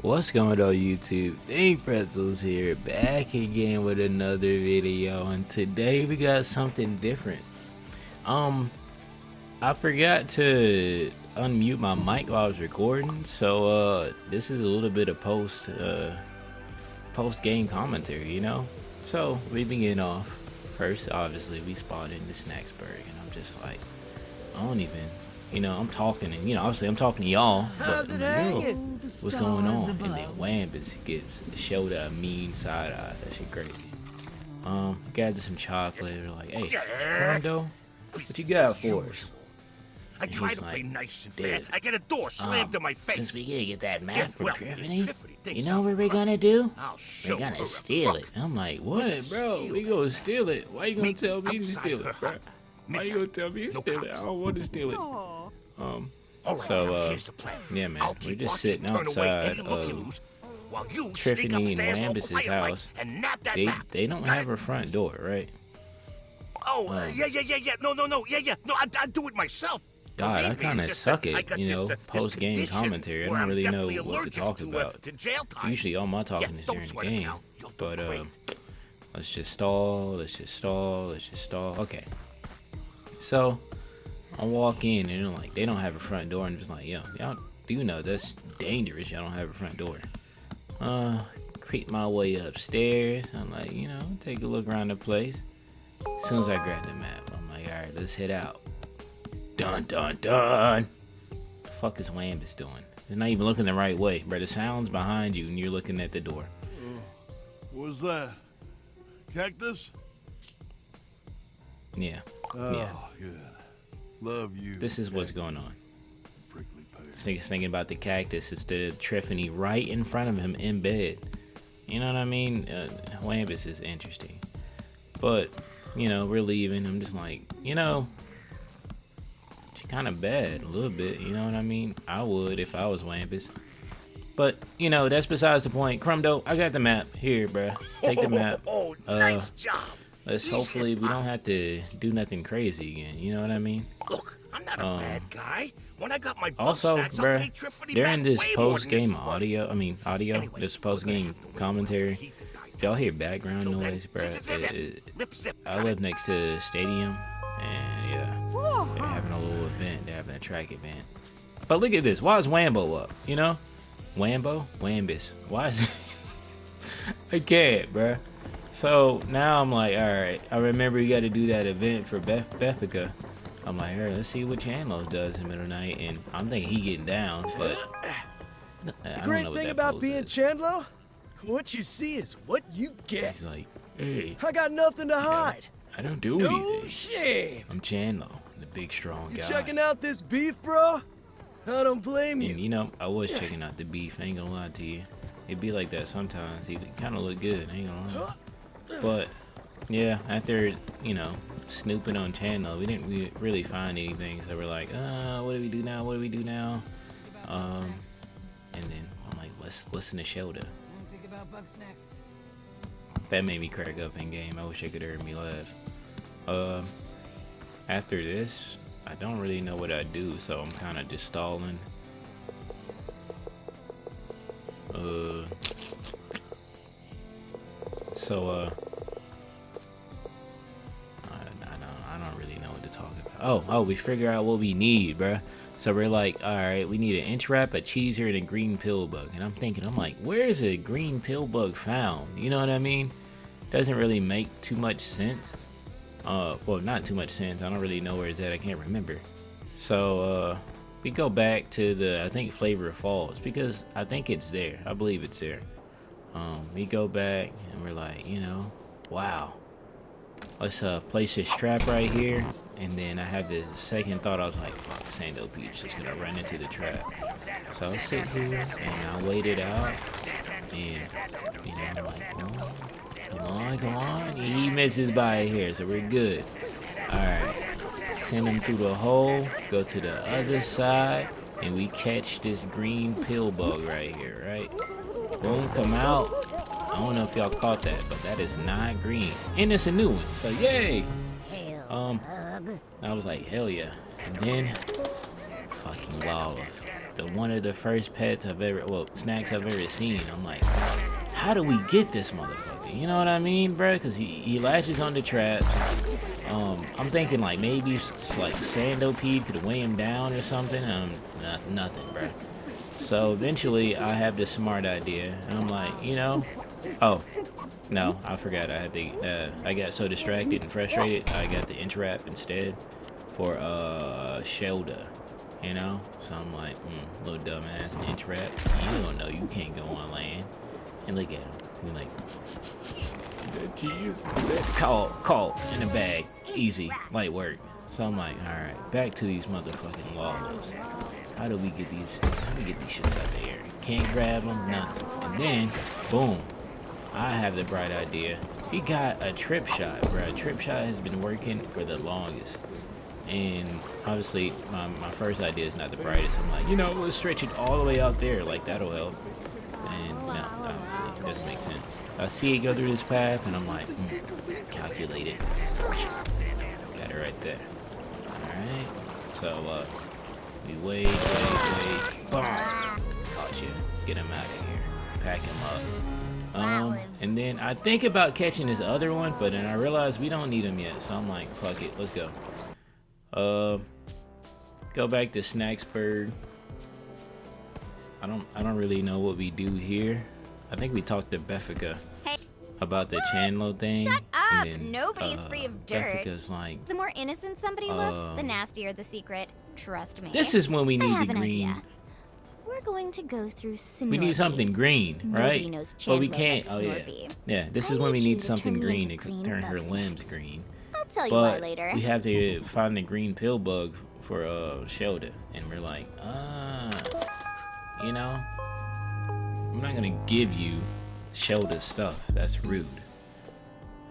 What's going on YouTube? Dang Pretzels here, back again with another video, and today we got something different. I forgot to unmute my mic while I was recording, so this is a little bit of post game commentary, you know. So we begin off first. Obviously, we spotted the Snacksburg, and I'm just like, I don't even. You know, I'm talking, and obviously I'm talking to y'all, but what's going on? And then Wambus gets showed a mean side eye. That shit crazy. Gathered some chocolate. They're like, hey, Rondo, what you got for us? I try to play nice and fair. I get a door slammed in my face. Since we gotta get that map from Tiffany, you know what we're gonna do? We're gonna steal it. I'm like, what, bro? We gonna steal it? Why you gonna tell me to steal it, bro? Why you gonna tell me to steal it? I don't want to steal it. Yeah, man, we're just sitting outside of Tiffany and Wambus's house. They don't have a front door, right? Yeah. No. No, I do it myself. God, I kind of suck at, post-game commentary. I don't really know what to talk about. Usually all my talking is during the game. But, let's just stall. Okay. So, I walk in and they're like, they don't have a front door. And I'm just like, yo, y'all do know that's dangerous. Y'all don't have a front door. Creep my way upstairs. I'm like, take a look around the place. As soon as I grab the map, I'm like, all right, let's head out. Dun dun dun. The fuck is Wambus doing? He's not even looking the right way, bro. The sound's behind you and you're looking at the door. What's that? Cactus? Yeah. Oh, yeah. Good. Love you. This is what's going on. Prickly pear. This nigga's thinking about the cactus instead of Tiffany right in front of him in bed. You know what I mean? Wambus is interesting. But, we're leaving. I'm just like, she's kind of bad a little bit. You know what I mean? I would if I was Wambus. But, that's besides the point. Crumdo, I got the map. Here, bruh. Take the map. Nice job. Let's hopefully we don't have to do nothing crazy again. You know what I mean? Look, I'm not a bad guy. When I got my also, Bugsnax, bruh, during this post-game audio, this post-game commentary, if y'all hear background noise, bruh, I live next to the stadium, and yeah, they're having a little event. They're having a track event. But look at this. Why is Wambo up? Wambus. Why is it? I can't, bruh. So now I'm like, all right. I remember you got to do that event for Bethica. I'm like, all right, let's see what Chandler does in the middle of the night, and I'm thinking he getting down, but the great thing about being Chandler, what you see is what you get. He's like, hey, I got nothing to hide. I don't do anything. No shame. I'm Chandler, the big strong guy. You checking out this beef, bro? I don't blame you. And I was checking out the beef. I ain't gonna lie to you. It be like that sometimes. He kind of look good. I ain't gonna lie. But yeah, after snooping on Chandler, we didn't really find anything. So we're like, what do we do now? And then I'm like, let's listen to Shoulder. Think about Bugsnax. That made me crack up in game. I wish I could hear me laugh. After this, I don't really know what I do, so I'm kind of just stalling. I don't really know what to talk about. Oh, we figure out what we need, bruh. So we're like, all right, we need an inch wrap, a cheeser, and a green pill bug. And I'm like, where is a green pill bug found? You know what I mean? Doesn't really make too much sense. Well, not too much sense. I don't really know where it's at. I can't remember. So we go back to I think Flavor of Falls, because I think it's there. I believe it's there. We go back and we're like, wow. Let's place this trap right here. And then I have this second thought. I was like, fuck, Sando Peach is gonna run into the trap. So I'll sit here and I'll wait it out. And I'm like, come on. He misses by here, so we're good. Alright. Send him through the hole, go to the other side, and we catch this green pill bug right here, right? Boom, come out. I don't know if y'all caught that, but that is not green. And it's a new one, so yay! I was like, hell yeah. And then, fucking lava. one of the first pets I've ever, well, snacks I've ever seen. I'm like, how do we get this motherfucker? You know what I mean, bro? Because he latches on the traps. I'm thinking like maybe like Sandopede could weigh him down or something. Nothing, bro. So eventually I have this smart idea, and I'm like, you know, oh, no, I forgot. I had to, I got so distracted and frustrated, I got the interrupt instead for shoulder, you know. So I'm like, little dumbass, an interrupt. You don't know you can't go on land. And look at him. He's like, call in the bag, easy, light work. So I'm like, all right, back to these motherfucking wallows. How do we get these? How do we get these shits out the air? Can't grab them, nothing. And then, boom, I have the bright idea. We got a trip shot, bro. A trip shot has been working for the longest. And obviously, my first idea is not the brightest. I'm like, you know, let's stretch it all the way out there. Like, that'll help. And no, obviously, it doesn't make sense. I see it go through this path, and I'm like, calculate it. Got it right there. Alright. So, we wait. Boom. Caught you. Get him out of here. Pack him up. And then I think about catching this other one, but then I realize we don't need him yet. So I'm like, fuck it. Let's go. Go back to Snacksburg. I don't really know what we do here. I think we talked to Beffica about the Chandler thing. Shut up! Then, Nobody's free of dirt. Beffica's like, The more innocent somebody looks, the nastier the secret. Trust me. this is when we I need have the an green. idea. We're going to go through Snorpy. We need something green, right? Nobody knows But we Chandler can't. like Oh yeah, Snorpy. yeah. This is I when we need you need to something turn me green into to green turn her Bugsnax. limbs green. I'll tell you why But later. we have to find the green pill bug for Shelda, and we're like, you know, I'm not gonna give you Shelda's stuff. That's rude.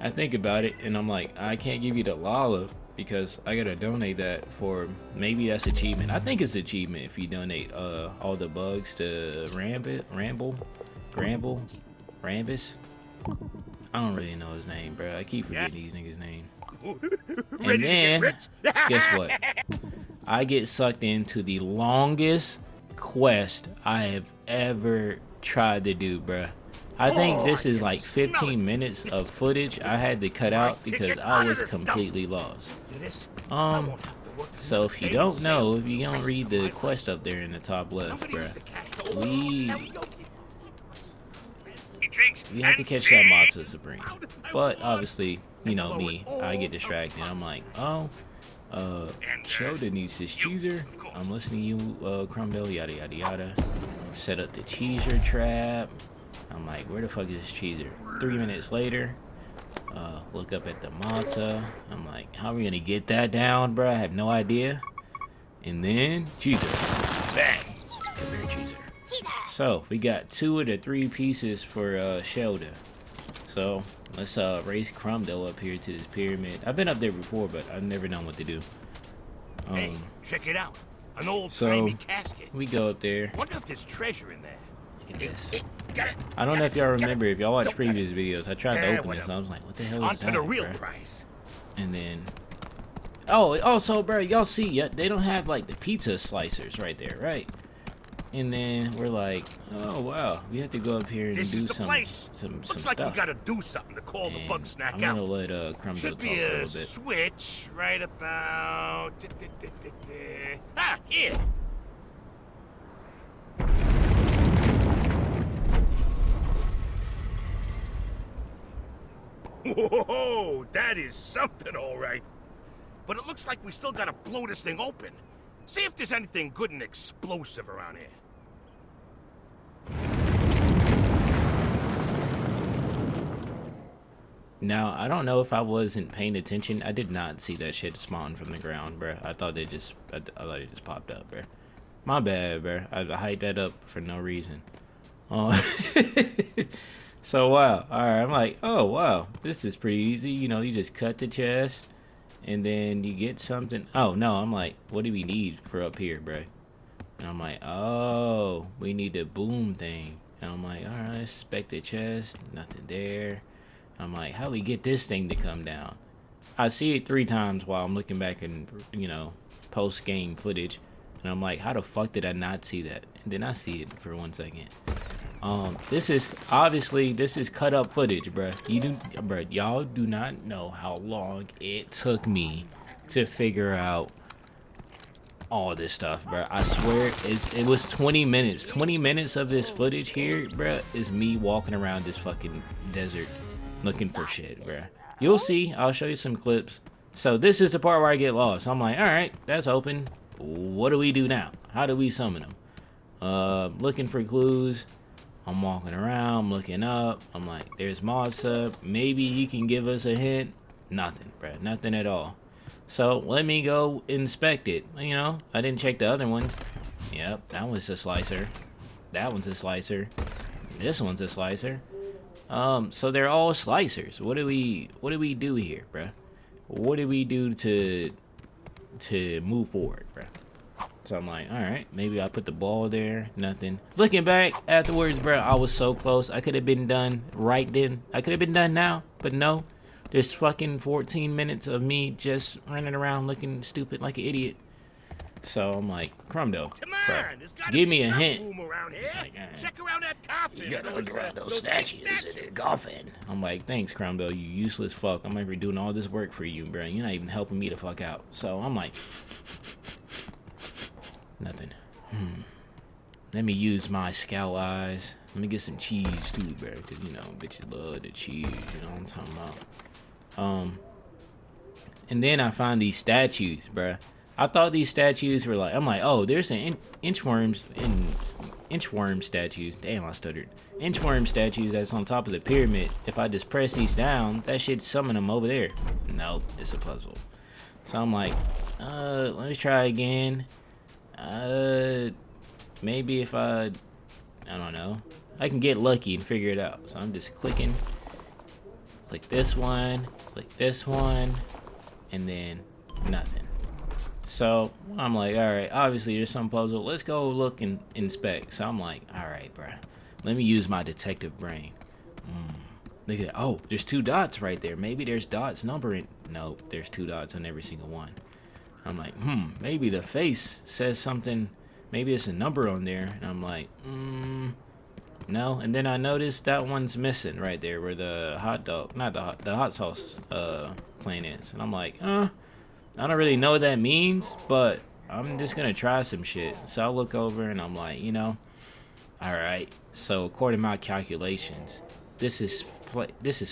I think about it, and I'm like, I can't give you the Lala because I gotta donate that for, maybe that's achievement. I think it's achievement if you donate all the bugs to Rambus. I don't really know his name, bro. I keep forgetting these niggas' name. And then, guess what? I get sucked into the longest quest I have ever tried to do, bruh. I think this is like 15 minutes of footage I had to cut out because I was completely lost. So if you don't know, if you don't read the quest up there in the top left, bruh, we have to catch that Matza Supreme. But obviously, you know me, I get distracted. I'm like, oh, Sheldon needs his cheeser. I'm listening to you, Crumbo, yada yada yada. Set up the cheeser trap. I'm like, where the fuck is this cheeser? 3 minutes later, look up at the matzo. I'm like, how are we gonna get that down, bro? I have no idea. And then cheeser, bang, come here, cheeser. So we got 2 of the 3 pieces for Sheldon. So let's race Crumdo up here to this pyramid. I've been up there before, but I've never known what to do. Hey, check it out. An old So timey casket. we go up there. Wonder if there's treasure in there. Look at this. Got it. I don't know if y'all remember, if y'all watched Don't cut previous videos, I tried to Yeah, open this and I was like, what the hell On is to that, the real bruh? price. And then, oh, also, bro, y'all see, yeah, they don't have like the pizza slicers right there, right? And then we're like, oh wow, we have to go up here and This do is the some place. some Looks stuff. like we gotta do something to call the And Bugsnax I'm gonna out. let Crumbo Should talk be for a little a bit. switch right about. Ah, here. Whoa, that is something, all right. But it looks like we still gotta blow this thing open. See if there's anything good and explosive around here. Now, I don't know if I wasn't paying attention. I did not see that shit spawn from the ground, bruh. I thought it just popped up, bruh. My bad, bruh. I hyped that up for no reason. So, wow. Alright, I'm like, oh, wow. This is pretty easy. You know, you just cut the chest, and then you get something. Oh, no, I'm like, what do we need for up here, bruh? And I'm like, oh, we need the boom thing. And I'm like, alright, inspect the chest. Nothing there. I'm like, how do we get this thing to come down? I see it 3 times while I'm looking back in, you know, post-game footage. And I'm like, how the fuck did I not see that? And then I see it for 1 second. This is cut up footage, bruh. Y'all do not know how long it took me to figure out all this stuff, bruh. I swear it was 20 minutes. 20 minutes of this footage here, bruh, is me walking around this fucking desert looking for shit, bruh. You'll see. I'll show you some clips. So this is the part where I get lost. I'm like, all right, that's open. What do we do now? How do we summon them? Looking for clues. I'm walking around, looking up. I'm like, there's mod sub. Maybe he can give us a hint. Nothing, bruh. Nothing at all. So let me go inspect it. You know, I didn't check the other ones. Yep, that one's a slicer. That one's a slicer. This one's a slicer. So they're all slicers. What do we do here, bruh? What do we do to move forward, bruh? So I'm like, all right, maybe I put the ball there. Nothing. Looking back afterwards, bruh, I was so close. I could have been done right then. I could have been done now, but no. There's fucking 14 minutes of me just running around looking stupid like an idiot. So I'm like, Crumdo, bro, give me a hint. Like, check around that coffin. You gotta look around those statues in the coffin. I'm like, thanks, Crumdo, you useless fuck. I'm over here doing all this work for you, bro. You're not even helping me the fuck out. So I'm like, nothing. Let me use my scout eyes. Let me get some cheese too, bro, because you know bitches love the cheese. You know what I'm talking about. And then I find these statues, bruh. I thought these statues were like, I'm like, oh, there's an inchworm statues. Damn, I stuttered. Inchworm statues that's on top of the pyramid. If I just press these down, that should summon them over there. Nope, it's a puzzle. So I'm like, let me try again. Maybe if I don't know. I can get lucky and figure it out. So I'm just clicking. Click this one, and then nothing. So I'm like, all right, obviously there's some puzzle. Let's go look and inspect. So I'm like, all right, bruh. Let me use my detective brain. Look at that. Oh, there's 2 dots right there. Maybe there's dots numbering. Nope, there's 2 dots on every single one. I'm like, maybe the face says something. Maybe it's a number on there. And I'm like, no. And then I noticed that one's missing right there where the hot dog, not the hot sauce plant is. And I'm like, I don't really know what that means, but I'm just gonna try some shit. So I look over and I'm like, you know, all right. So according to my calculations, this is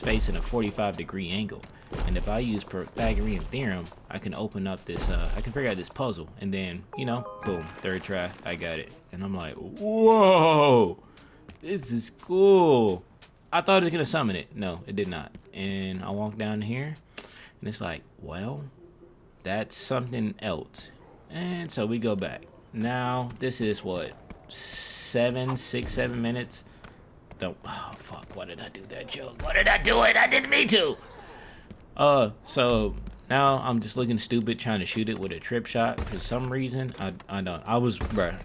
facing a 45-degree angle. And if I use Pythagorean theorem, I can open up this, I can figure out this puzzle. And then, you know, boom, 3rd try, I got it. And I'm like, whoa. This is cool. I thought it was gonna summon it. No, it did not. And I walk down here, and it's like, well, that's something else. And so we go back. Now this is what, 6, 7 minutes. Oh fuck! Why did I do that joke? Why did I do it? I didn't mean to. So now I'm just looking stupid trying to shoot it with a trip shot for some reason.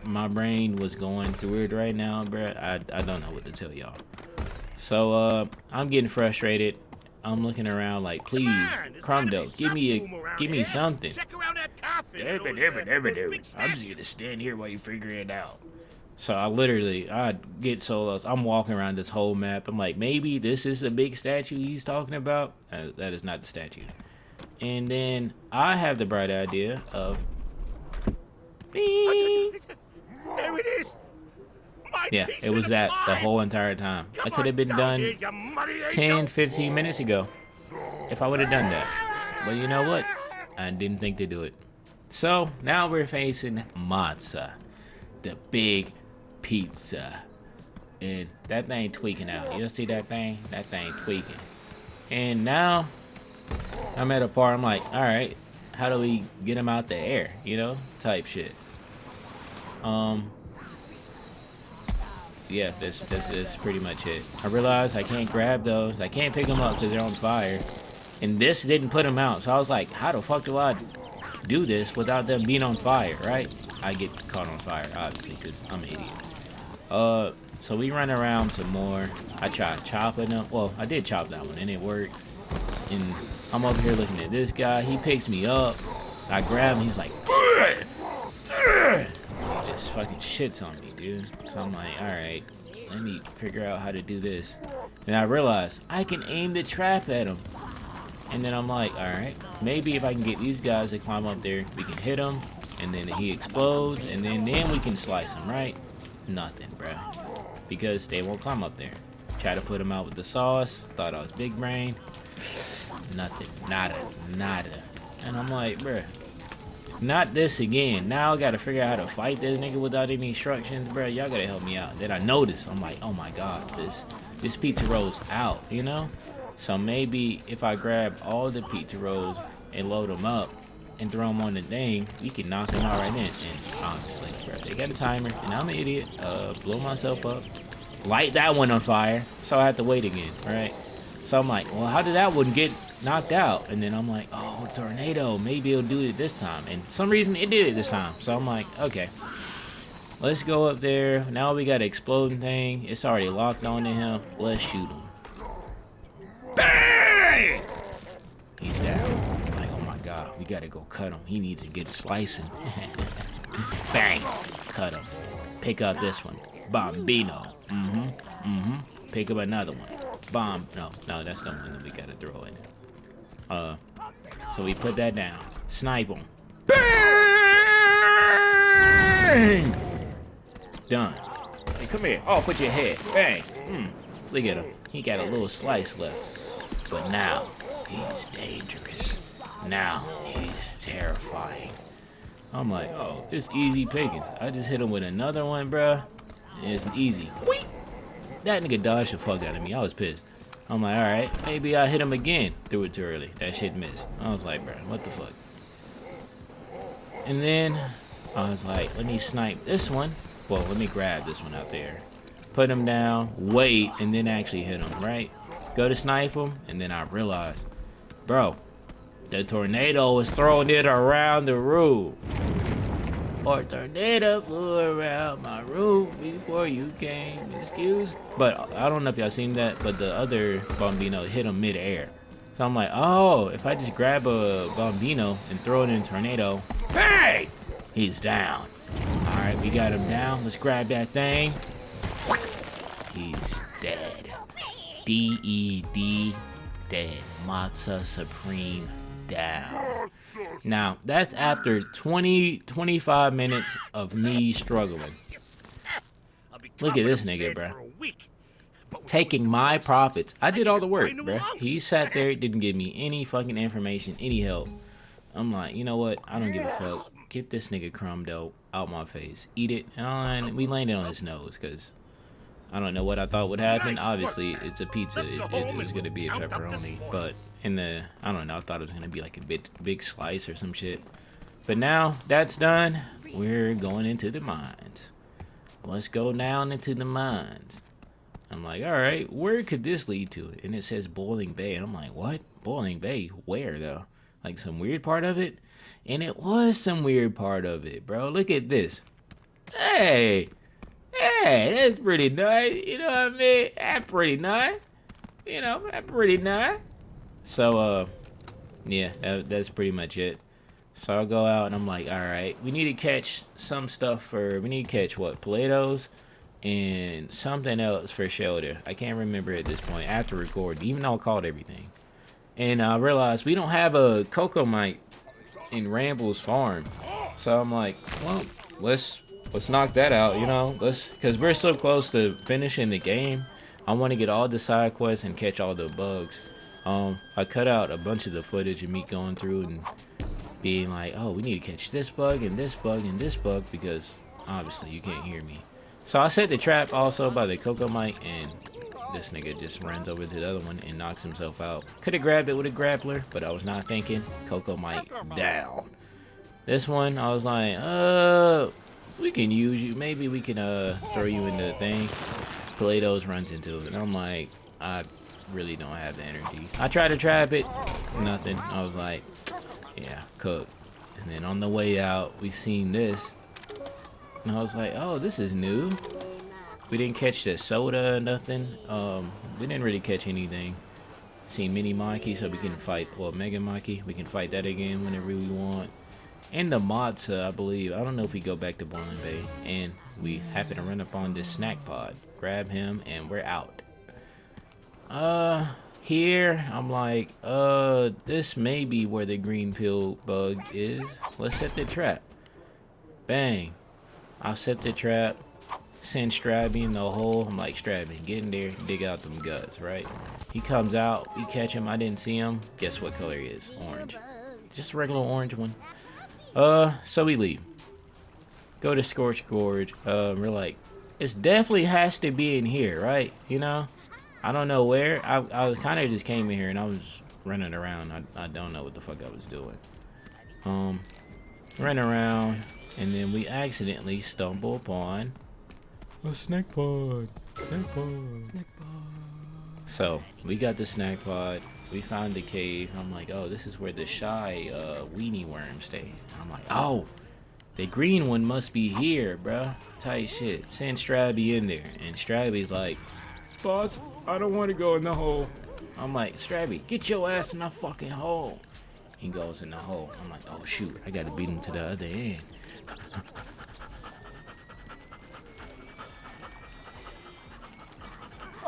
My brain was going through it right now, bruh. I don't know what to tell y'all. So I'm getting frustrated. I'm looking around like, please, Crumdo, give me something. I'm just gonna stand here while you figure it out. So I get so lost. I'm walking around this whole map. I'm like, maybe this is a big statue he's talking about. That is not the statue. And then I have the bright idea of... Beep. There it is. Yeah, it was that the whole entire time. I could have been done 10, 15 minutes ago if I would have done that. But you know what? I didn't think to do it. So now we're facing Matza, the big pizza. And that thing tweaking out. You see that thing? That thing tweaking. And now I'm at a part, I'm like, all right, how do we get him out the air? You know, type shit. Yeah, this is pretty much it. I realized I can't grab those. I can't pick them up because they're on fire. And this didn't put them out. So I was like, how the fuck do I do this without them being on fire, right? I get caught on fire, obviously, because I'm an idiot. So we run around some more. I tried chopping them. Well, I did chop that one, and it worked. And I'm over here looking at this guy. He picks me up. I grab him. He's like, just fucking shits on me, dude. So I'm like, alright, let me figure out how to do this. And I realized I can aim the trap at him. And then I'm like, alright, maybe if I can get these guys to climb up there, we can hit him, and then he explodes, and then we can slice him, right? Nothing, bruh. Because they won't climb up there. Try to put him out with the sauce. Thought I was big brain. Nothing. Nada. And I'm like, bruh, not this again. Now I gotta figure out how to fight this nigga without any instructions, bruh. Y'all gotta help me out. Then I noticed, I'm like, oh my god, this pizza roll's out, you know? So maybe if I grab all the pizza rolls and load them up and throw them on the thing, we can knock them out right then. And honestly, bruh, they got a timer, and I'm an idiot. Blow myself up. Light that one on fire. So I have to wait again, right? So I'm like, well, how did that one get knocked out? And then I'm like, oh, tornado, maybe it'll do it this time. And for some reason it did it this time. So I'm like, okay, let's go up there. Now we got an exploding thing. It's already locked onto him. Let's shoot him. Bang! He's down. Like, oh my god, we gotta go cut him. He needs to get slicing. Bang! Cut him. Pick up this one. Bombino. Pick up another one. No, that's the one that we gotta throw in. So we put that down. Snipe him. Bang! Done. Hey, come here. Off with your head. Bang. Look at him. He got a little slice left. But now, he's dangerous. Now, he's terrifying. I'm like, oh, it's easy pickings. I just hit him with another one, bruh. It's easy. Whee! That nigga dodged the fuck out of me. I was pissed. I'm like, alright, maybe I hit him again. Threw it too early. That shit missed. I was like, bruh, what the fuck? And then, I was like, let me snipe this one. Well, let me grab this one out there. Put him down, wait, and then actually hit him, right? Go to snipe him, and then I realized, bro, the tornado was throwing it around the room. Or tornado flew around my roof before you came, excuse. But I don't know if y'all seen that, but the other Bombino hit him mid-air. So I'm like, oh, if I just grab a Bombino and throw it in a tornado, hey, he's down. All right, we got him down. Let's grab that thing. He's dead. D-E-D, dead. Matza Supreme down. Now, that's after 25 minutes of me struggling. Look at this nigga, bro. Taking my profits. I did all the work, bro. He sat there, didn't give me any fucking information, any help. I'm like, you know what? I don't give a fuck. Get this nigga crumb dough out my face. Eat it, and we landed on his nose, because I don't know what I thought would happen. Obviously, it's a pizza. It was going to be a pepperoni. But I don't know, I thought it was going to be like a big slice or some shit. But now that's done, we're going into the mines. Let's go down into the mines. I'm like, all right, where could this lead to? And it says Boiling Bay. And I'm like, what? Boiling Bay? Where, though? Like some weird part of it? And it was some weird part of it, bro. Look at this. Hey, that's pretty nice. You know what I mean? That's pretty nice. You know, that's pretty nice. So, yeah, that's pretty much it. So I'll go out and I'm like, all right, we need to catch some stuff we need to catch what? Play-Dohs and something else for shelter. I can't remember at this point after recording, even though I called everything. And I realized we don't have a cocoa mite in Ramble's farm. So I'm like, well, let's knock that out, you know? Because we're so close to finishing the game. I want to get all the side quests and catch all the bugs. I cut out a bunch of the footage of me going through and being like, oh, we need to catch this bug and this bug and this bug, because obviously you can't hear me. So I set the trap also by the cocoa mite, and this nigga just runs over to the other one and knocks himself out. Could have grabbed it with a grappler, but I was not thinking. Cocoa mite down. This one, I was like, we can use you. Maybe we can throw you into the thing. Play-Dohs runs into it. And I'm like, I really don't have the energy. I tried to trap it. Nothing. I was like, yeah, cook. And then on the way out, we seen this. And I was like, oh, this is new. We didn't catch the soda, nothing. We didn't really catch anything. Seen Mini Maki, so we can fight, well, Mega Maki. We can fight that again whenever we want. in the Matza, I believe. I don't know if we go back to Boiling Bay, and we happen to run up on this snack pod. Grab him, and we're out. Here, I'm like, this may be where the green pill bug is. Let's set the trap. Bang. I'll set the trap. Send Strabby in the hole. I'm like, Strabby, get in there, dig out them guts, right? He comes out, we catch him, I didn't see him. Guess what color he is? Orange. Just a regular orange one. So we leave. Go to Scorch Gorge. We're like, it definitely has to be in here, right? You know? I don't know where. I kind of just came in here and I was running around. I don't know what the fuck I was doing. Running around, and then we accidentally stumble upon a snack pod. Snack pod. Snack pod. So we got the snack pod. We found the cave. I'm like, oh, this is where the shy weenie worms stay. I'm like, oh, the green one must be here, bruh. Tight shit. Send Strabby in there, and Strabby's like, boss, I don't want to go in the hole. I'm like, Strabby, get your ass in the fucking hole. He goes in the hole. I'm like, oh shoot, I gotta beat him to the other end.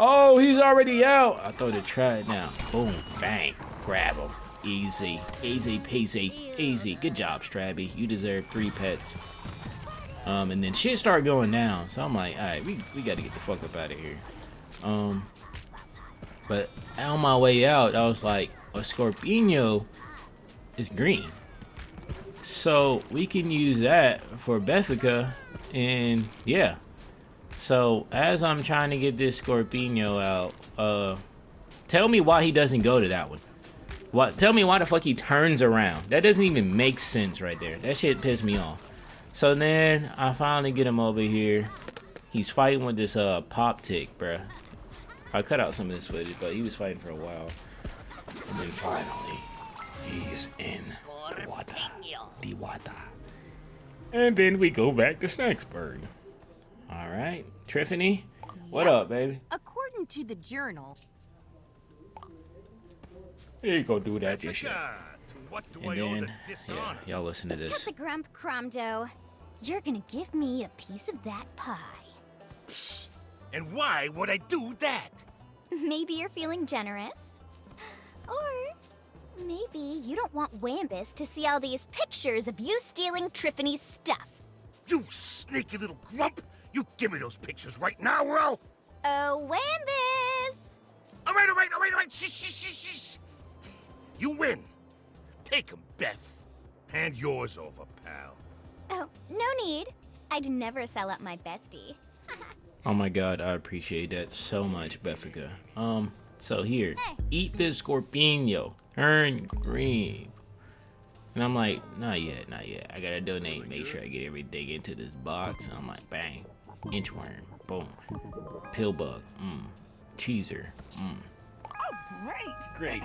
Oh, he's already out. I throw the trap down. Boom, bang, grab him. Easy, easy peasy, easy. Good job, Strabby. You deserve 3 pets. And then shit started going down. So I'm like, all right, we gotta get the fuck up out of here. But on my way out, I was like, a Scorpino is green. So we can use that for Beffica, and yeah. So as I'm trying to get this Scorpino out, tell me why he doesn't go to that one. Tell me why the fuck he turns around. That doesn't even make sense right there. That shit pissed me off. So then I finally get him over here. He's fighting with this pop tick, bruh. I cut out some of this footage, but he was fighting for a while. And then finally, he's in the water. The water. And then we go back to Snacksburg. Alright, Triffany, what up, baby? According to the journal. Here you go, do that, your shit. What do I And owe the then, dishonor? yeah, y'all listen to Get this. the grump, Cromdo. You're gonna give me a piece of that pie. And why would I do that? Maybe you're feeling generous. Or maybe you don't want Wambus to see all these pictures of you stealing Triffany's stuff. You sneaky little grump! You give me those pictures right now, or I'll... Oh, Wambus! All right. Shh. You win. Take 'em, Beth. Hand yours over, pal. Oh, no need. I'd never sell out my bestie. Oh my god, I appreciate that so much, Beffica. So here, eat the Scorpino. Earn green. And I'm like, not yet. I gotta donate, make sure I get everything into this box. And I'm like, bang. Inchworm. Boom. Pillbug. Cheeser. Oh, Great.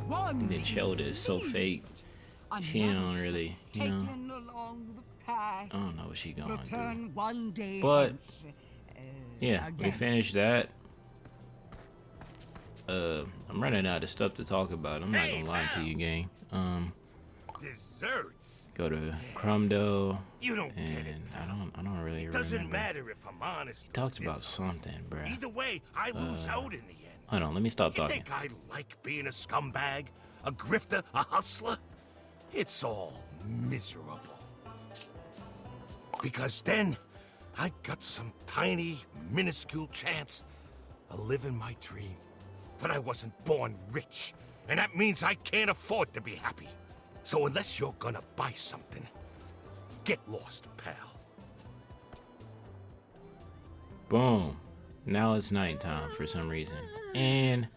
One And then Shelda is so fake. She don't really, you know. taken along the path. I don't know what she gonna do. Return one day. But hence, yeah, we again. finished that. I'm running out of stuff to talk about. I'm not gonna lie to you, gang. Desserts. Go to Crumdo, You don't get it. and I don't really It doesn't remember. matter if I'm honest. He or talked about dishonest. something, bruh. Either way, I lose out in the end. Hold on, let me stop You talking. think I like being a scumbag, a grifter, a hustler? It's all miserable. Because then, I got some tiny, minuscule chance of living my dream. But I wasn't born rich, and that means I can't afford to be happy. So unless you're gonna buy something, get lost, pal. Boom. Now it's nighttime for some reason. And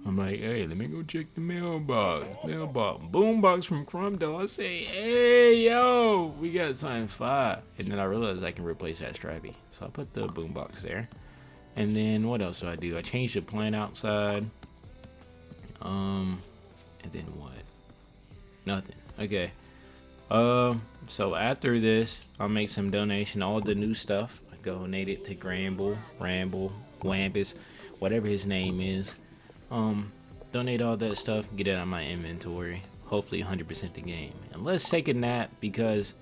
I'm like, hey, let me go check the mailbox. Boombox from Crumdo. I say, hey, yo, we got something fire. And then I realized I can replace that Stripey. So I put the boombox there. And then what else do? I changed the plant outside. And then what? Nothing. Okay. So after this, I'll make some donation. All the new stuff, I donate it to Ramble, Wambus, whatever his name is. Donate all that stuff, get it out of my inventory. hopefully 100% the game. And let's take a nap because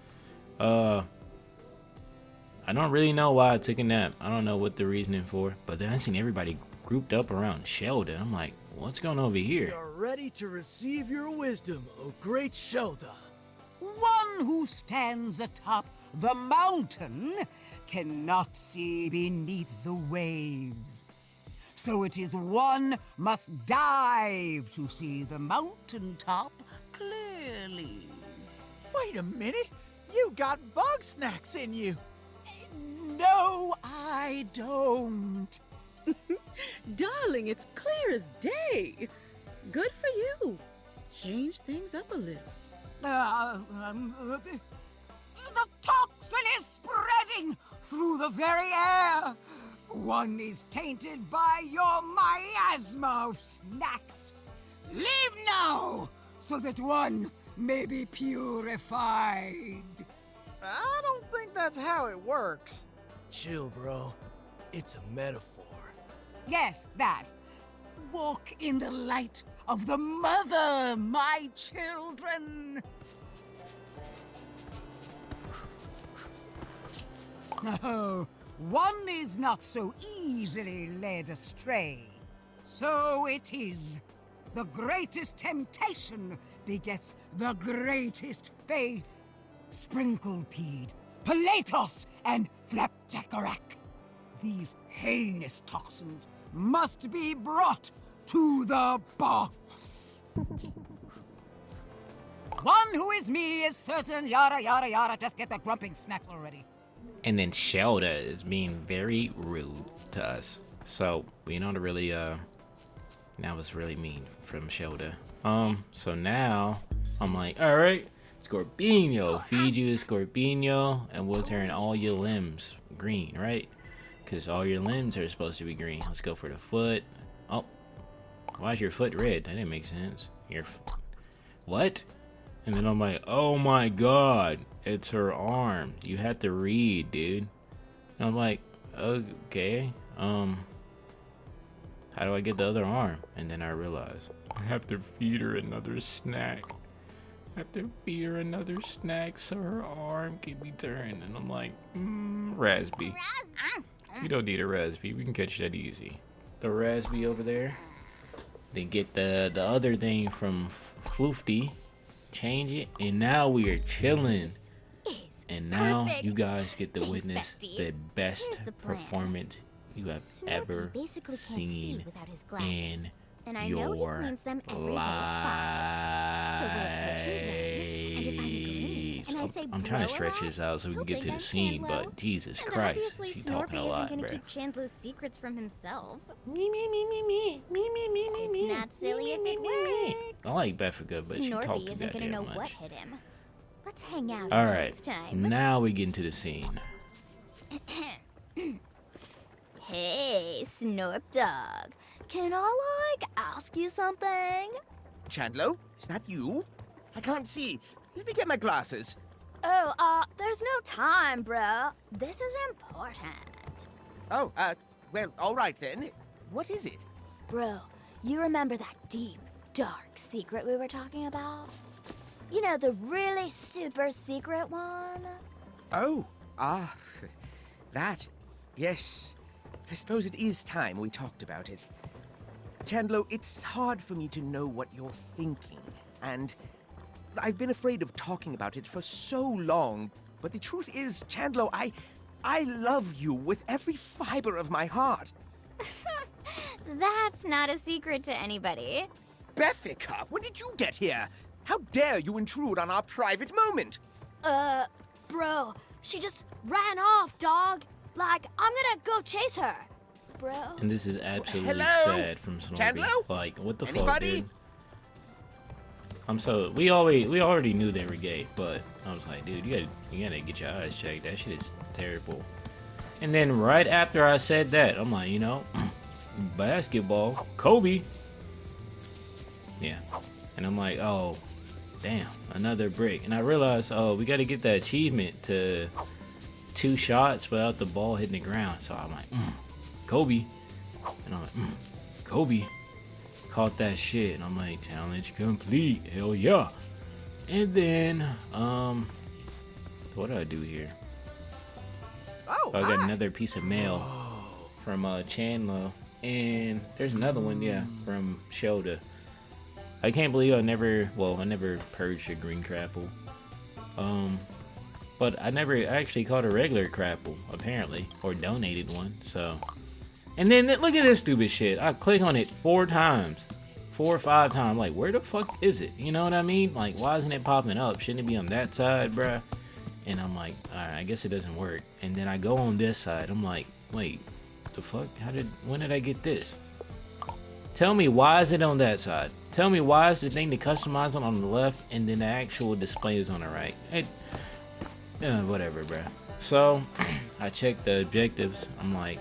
I don't really know why I took a nap. I don't know what the reasoning for. But then I seen everybody grouped up around Sheldon. I'm like, what's going on over We here? are ready to receive your wisdom, O great Shelda. One who stands atop the mountain cannot see beneath the waves. So it is one must dive to see the mountaintop clearly. Wait a minute! You got Bugsnax in you! No, I don't. Darling, it's clear as day. Good for you. Change things up a little. The toxin is spreading through the very air. One is tainted by your miasma of snacks. Leave now, so that one may be purified. I don't think that's how it works. Chill, bro. It's a metaphor. Yes, that. Walk in the light of the mother, my children. Oh, one is not so easily led astray. So it is. The greatest temptation begets the greatest faith. Sprinkled peed, Palatos, and Flapjackerack. These heinous toxins must be brought to the box. One who is me is certain, yada yada yada. Just get the grumping snacks already. And then Shelda is being very rude to us. So we know to really that was really mean from Shelda. So now I'm like, all right, Scorpino, feed you a Scorpino, and we'll turn all your limbs green, right? Because all your limbs are supposed to be green. Let's go for the foot. Oh, why is your foot red? That didn't make sense. What? And then I'm like, oh my god, it's her arm. You had to read, dude. And I'm like, okay, how do I get the other arm? And then I realize I have to feed her another snack. I have to feed her another snack so her arm can be turned. And I'm like, raspy. You don't need a raspy. We can catch that easy. The raspy over there. Then get the other thing from Floofty. Change it. And now we are chilling. And now perfect. you guys get to Thanks, witness bestie. the best Here's the plan. performance you have Snorky ever basically can't see seen without his glasses. in And I know he your cleans them every day at 5. So we'll put you in, and if I'm green, and I say I'm trying to blow stretch her this out so we he'll can get to think the I'm scene, Chandlo. but Jesus And Christ, obviously she's Snorpy talking a isn't lot, gonna bruh. keep Chandler's secrets from himself. Me, me, me, me, me, me, me, me, me, me. It's not silly if it works. I like Beffica, but she talks Snorpy isn't gonna know goddamn what much. hit him. Let's hang out All until right, it's time. now we get into the scene. Hey, Snorp Dog. Can I, ask you something? Chandlo, is that you? I can't see. Let me get my glasses. Oh, there's no time, bro. This is important. Oh, well, all right then. What is it? Bro, you remember that deep, dark secret we were talking about? You know, the really super secret one? Oh, that. Yes. I suppose it is time we talked about it. Chandlo, it's hard for me to know what you're thinking, and I've been afraid of talking about it for so long, but the truth is, Chandlo, I love you with every fiber of my heart. That's not a secret to anybody. Beffica, when did you get here? How dare you intrude on our private moment? Bro, she just ran off, dog. Like, I'm gonna go chase her. Bro. And this is absolutely Hello? sad from Snorpy. Chandlo? Like, what the Anybody? fuck, dude? We already knew they were gay, but I was like, dude, you gotta get your eyes checked. That shit is terrible. And then right after I said that, I'm like, basketball, Kobe. Yeah. And I'm like, oh, damn, another brick. And I realized, oh, we gotta get that achievement to 2 shots without the ball hitting the ground. So I'm like, Kobe. And I'm like, Kobe. caught that shit, and I'm like, challenge complete, hell yeah. And then, what did I do here? Oh, I got another piece of mail from Chandler, and there's another one, yeah, from Shoda. I can't believe I never purged a green crapple. But I actually caught a regular crapple, apparently, or donated one, so. And then look at this stupid shit. I click on it 4 times. 4 or 5 times. Like, where the fuck is it? You know what I mean? Like, why isn't it popping up? Shouldn't it be on that side, bruh? And I'm like, alright, I guess it doesn't work. And then I go on this side. I'm like, wait, the fuck? When did I get this? Tell me, why is it on that side? Tell me, why is the thing to customize it on the left and then the actual display is on the right? Whatever, bruh. So, I checked the objectives. I'm like,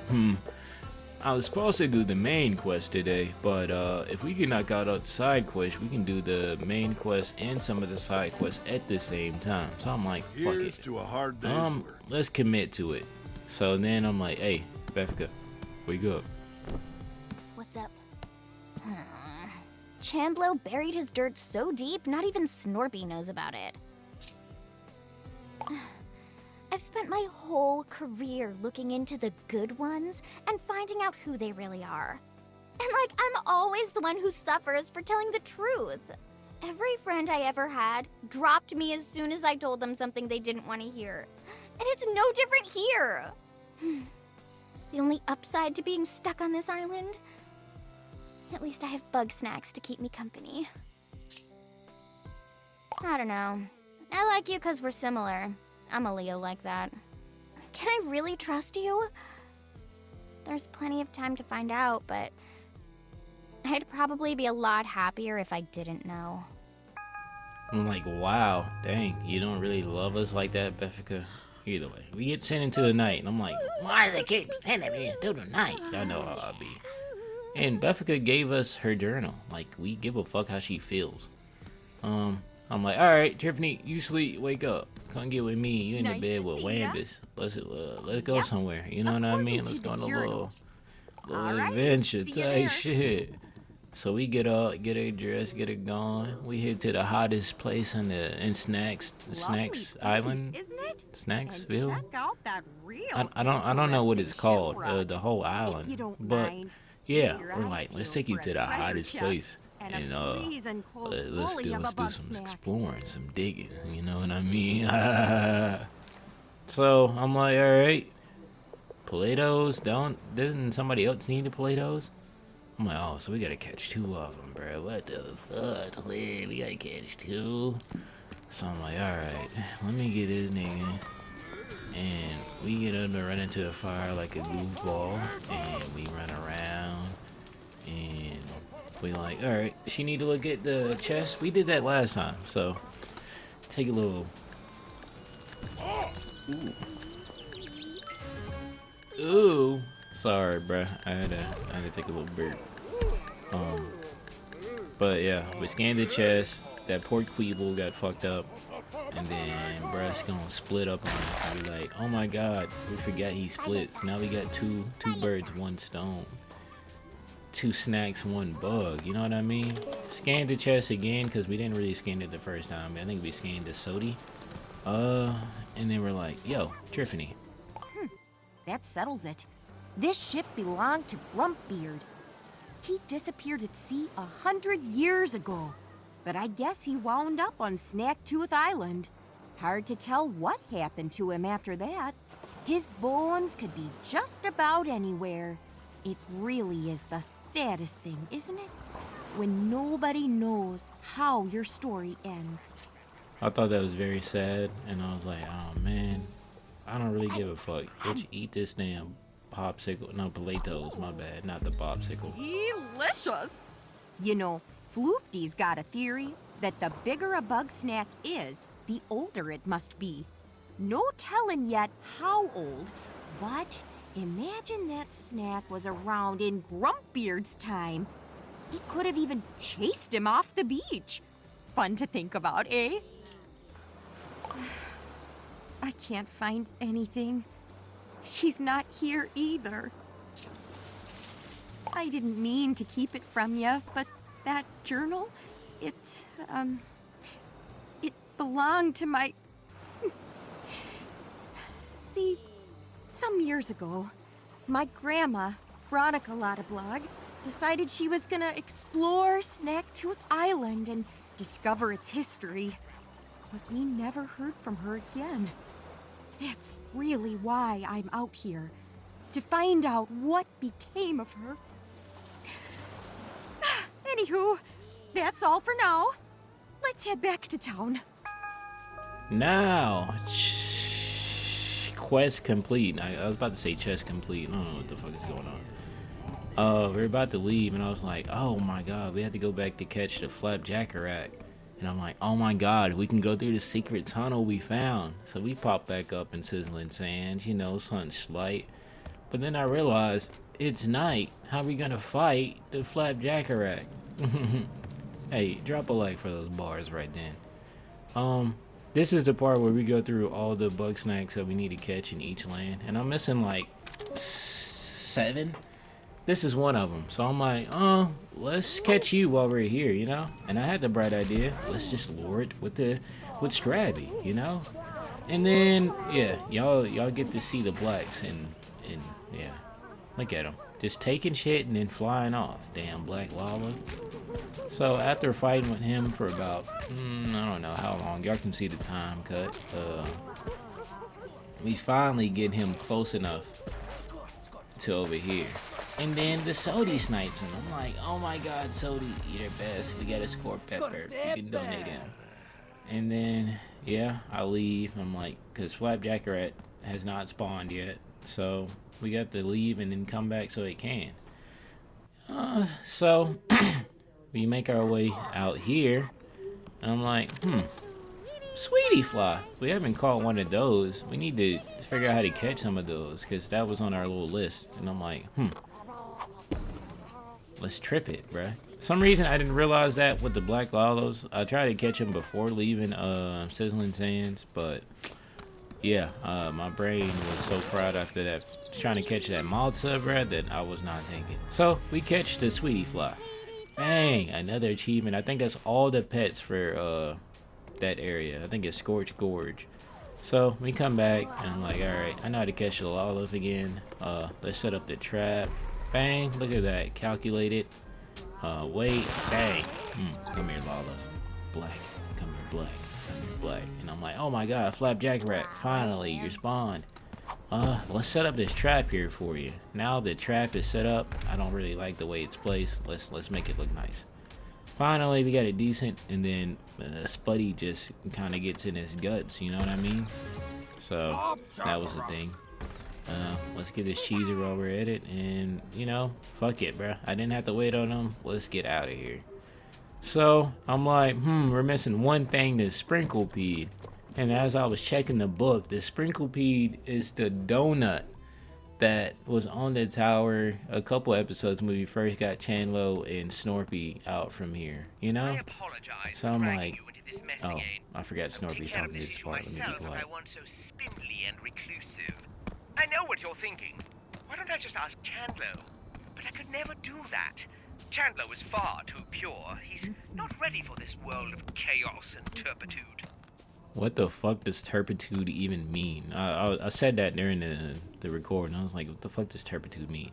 I was supposed to do the main quest today, but if we can knock out the side quest, we can do the main quest and some of the side quests at the same time. So I'm like, fuck Here's it. to a hard day's work. Let's commit to it. So then I'm like, hey, Befka, wake up. What's up? Chandlo buried his dirt so deep, not even Snorpy knows about it. I've spent my whole career looking into the good ones and finding out who they really are. And I'm always the one who suffers for telling the truth. Every friend I ever had dropped me as soon as I told them something they didn't want to hear. And it's no different here. The only upside to being stuck on this island? At least I have Bugsnax to keep me company. I don't know. I like you because we're similar. I'm a Leo like that. Can I really trust you? There's plenty of time to find out, but I'd probably be a lot happier if I didn't know. I'm like, wow, dang, you don't really love us like that, Befka? Either way, we get sent into the night, and I'm like, why do they keep sending me into the night? I know how I'll be. And Befka gave us her journal. Like, we give a fuck how she feels. I'm like, alright, Tiffany, you sleep, wake up. Come get with me. You in the bed with Wambus. Let's go somewhere. You know what I mean? Let's go on a little adventure type shit. So we get up, get her dressed, get her going. We head to the hottest place in Snacks Island. Isn't it? Snacksville. Check out that real I don't know what it's called. shipwreck. The whole island. If you don't But mind, yeah, your we're eyes like, let's peeled take you for to a the treasure hottest chest place. and And a freezing cold let's bully do of a some bug snack. exploring, some digging. You know what I mean? So I'm like, all right, Play-Dohs. Doesn't somebody else need the Play-Dohs? I'm like, oh, so we gotta catch 2 of them, bro. What the fuck, man? We gotta catch 2. So I'm like, all right, let me get this nigga. And we get him to run into a fire like a goofball, and we run around, and we like, all right, she need to look at the chest. We did that last time, so take a little. Ooh. Sorry, bruh. I had to take a little burp. But yeah, we scanned the chest. That poor Queeble got fucked up, and then bruh's gonna split up on us. And we like, oh my god, we forgot he splits. Now we got two birds, 1 stone. 2 snacks, 1 bug. You know what I mean? Scanned the chest again because we didn't really scan it the first time. I think we scanned the Sodi. And then we're like, yo, Tiffany. That settles it. This ship belonged to Grumpbeard. He disappeared at sea 100 years ago. But I guess he wound up on Snacktooth Island. Hard to tell what happened to him after that. His bones could be just about anywhere. It really is the saddest thing, isn't it? When nobody knows how your story ends. I thought that was very sad, and I was like, oh man, I don't really give a fuck. Bitch, eat this damn popsicle. No, Play-Dohs, my bad, not the popsicle. Delicious! You know, Floofty's got a theory that the bigger a bug snack is, the older it must be. No telling yet how old, but imagine that snack was around in Grumpbeard's time. It could have even chased him off the beach. Fun to think about, eh? I can't find anything. She's not here either. I didn't mean to keep it from you, but that journal, it belonged to my... See, some years ago, my grandma, Veronica Lottablog, decided she was gonna explore Snacktooth Island and discover its history. But we never heard from her again. That's really why I'm out here, to find out what became of her. Anywho, that's all for now. Let's head back to town. Now, quest complete. I was about to say chest complete. I don't know what the fuck is going on. We're about to leave, and I was like, oh my god, we have to go back to catch the flapjackerack. And I'm like, oh my god, we can go through the secret tunnel we found. So we pop back up in Sizzling Sands, you know, something slight. But then I realized, it's night. How are we gonna fight the flapjackerack? Hey, drop a like for those bars right then. This is the part where we go through all the Bugsnax that we need to catch in each land. And I'm missing like 7. This is one of them. So I'm like, let's catch you while we're here, you know? And I had the bright idea. Let's just lure it with Strabby, you know? And then, yeah, y'all get to see the blacks and yeah. Look at them. Just taking shit and then flying off. Damn black lava. So after fighting with him for about, I don't know how long. Y'all can see the time cut. We finally get him close enough to over here. And then the Sodi snipes him. I'm like, oh my god, Sodi, eat our best. We got a score pepper. You can donate him. And then, yeah, I leave. I'm like, because Flapjackeret has not spawned yet. So we got to leave and then come back so it can. So we make our way out here. And I'm like, Sweetie Fly. We haven't caught one of those. We need to figure out how to catch some of those, because that was on our little list. And I'm like, let's trip it, bruh. Some reason I didn't realize that with the black lalos. I tried to catch them before leaving Sizzling Sands, but yeah, my brain was so fried after that, trying to catch that Malta, bruh, that I was not thinking. So we catch the Sweetie Fly. Bang, another achievement. I think that's all the pets for that area. I think it's Scorch Gorge. So we come back and I'm like, alright, I know how to catch the Lolith again. Let's set up the trap. Bang, look at that. Calculate it. Wait, bang. Come here, Lolith. Black. Come here, black. Come here, black. And I'm like, oh my god, Flapjackerack, finally, you spawned. Let's set up this trap here for you. Now the trap is set up. I don't really like the way it's placed. Let's make it look nice. Finally, we got it decent, and then Spuddy just kind of gets in his guts, you know what I mean? So that was the thing. Let's get this cheeser while we're at it, and you know, fuck it, bruh. I didn't have to wait on him. Let's get out of here. So I'm like, we're missing one thing, the Sprinklepede. And as I was checking the book, the Sprinklepede is the donut that was on the tower a couple episodes when we first got Chandlo and Snorpy out from here, you know? I apologize so I'm like, oh, I forgot Snorpy's talking to this part. Let me be quiet. I want so spindly and reclusive. I know what you're thinking. Why don't I just ask Chandlo? But I could never do that. Chandlo is far too pure. He's not ready for this world of chaos and turpitude. What the fuck does turpitude even mean? I said that during the recording. I was like, what the fuck does turpitude mean?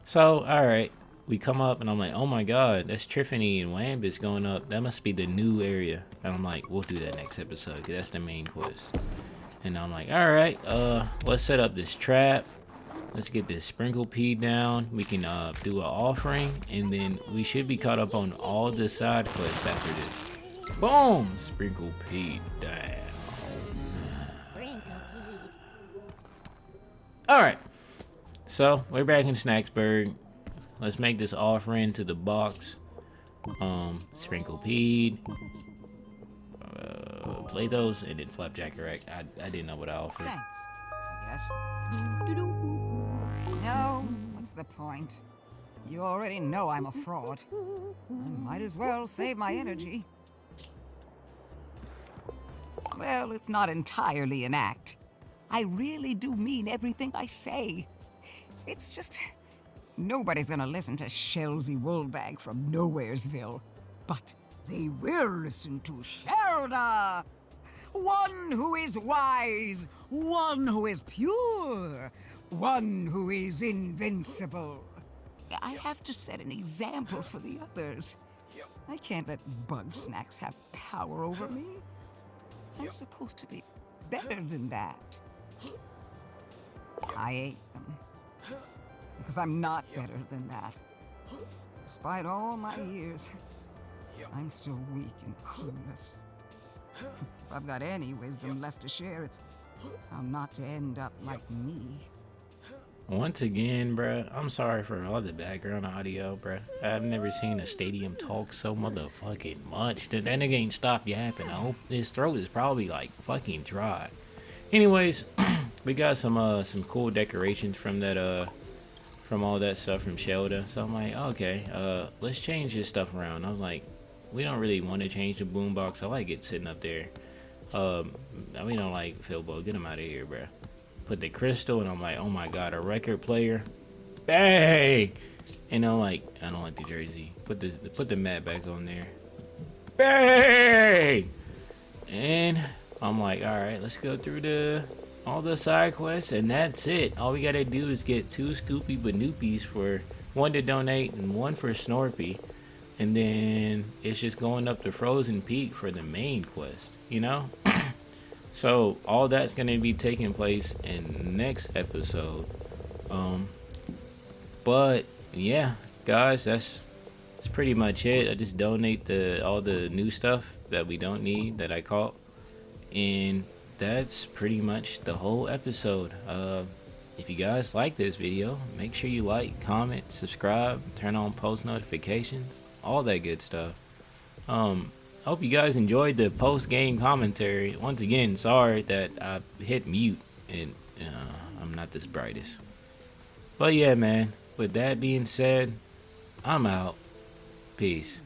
So, alright. We come up and I'm like, oh my god, that's Triffany and Wambus going up. That must be the new area. And I'm like, we'll do that next episode, because that's the main quest. And I'm like, alright, let's set up this trap. Let's get this Sprinklepede down. We can do an offering. And then we should be caught up on all the side quests after this. Boom! Sprinklepede down. Alright. So, we're back in Snacksburg. Let's make this offering to the box. Sprinklepede. Play those, and then Flapjackerack. I didn't know what I offered. Thanks. Yes. No, what's the point? You already know I'm a fraud. I might as well save my energy. Well, it's not entirely an act. I really do mean everything I say. It's just... nobody's gonna listen to Shelsy Woolbag from Nowheresville. But they will listen to Shelda. One who is wise, one who is pure, one who is invincible. I have to set an example for the others. I can't let Bugsnax have power over me. I'm supposed to be better than that. I ate them. Because I'm not better than that. Despite all my years, I'm still weak and clueless. If I've got any wisdom left to share, it's how not to end up like me. Once again, bruh, I'm sorry for all the background audio, bruh. I've never seen a stadium talk so motherfucking much. That nigga ain't stopped yapping. I hope his throat is probably like fucking dry. Anyways, we got some cool decorations from that from all that stuff from Shelda. So I'm like, okay, let's change this stuff around. I was like, we don't really want to change the boombox. I like it sitting up there. We don't like Philbo. Get him out of here, bruh. Put the crystal, and I'm like, oh my god, a record player. Bang! And I'm like, I don't like the jersey. Put the mat back on there. Bang! And I'm like, all right, let's go through all the side quests, and that's it. All we gotta do is get 2 Scoopy Banoopies, for 1 to donate and 1 for Snorpy, and then it's just going up the Frozen Peak for the main quest, you know. So all that's gonna be taking place in next episode. But yeah, guys, that's pretty much it. I just donate all the new stuff that we don't need that I caught, and that's pretty much the whole episode. If you guys like this video, make sure you like, comment, subscribe, turn on post notifications, all that good stuff. I hope you guys enjoyed the post-game commentary. Once again, sorry that I hit mute and I'm not this brightest. But yeah, man, with that being said, I'm out. Peace.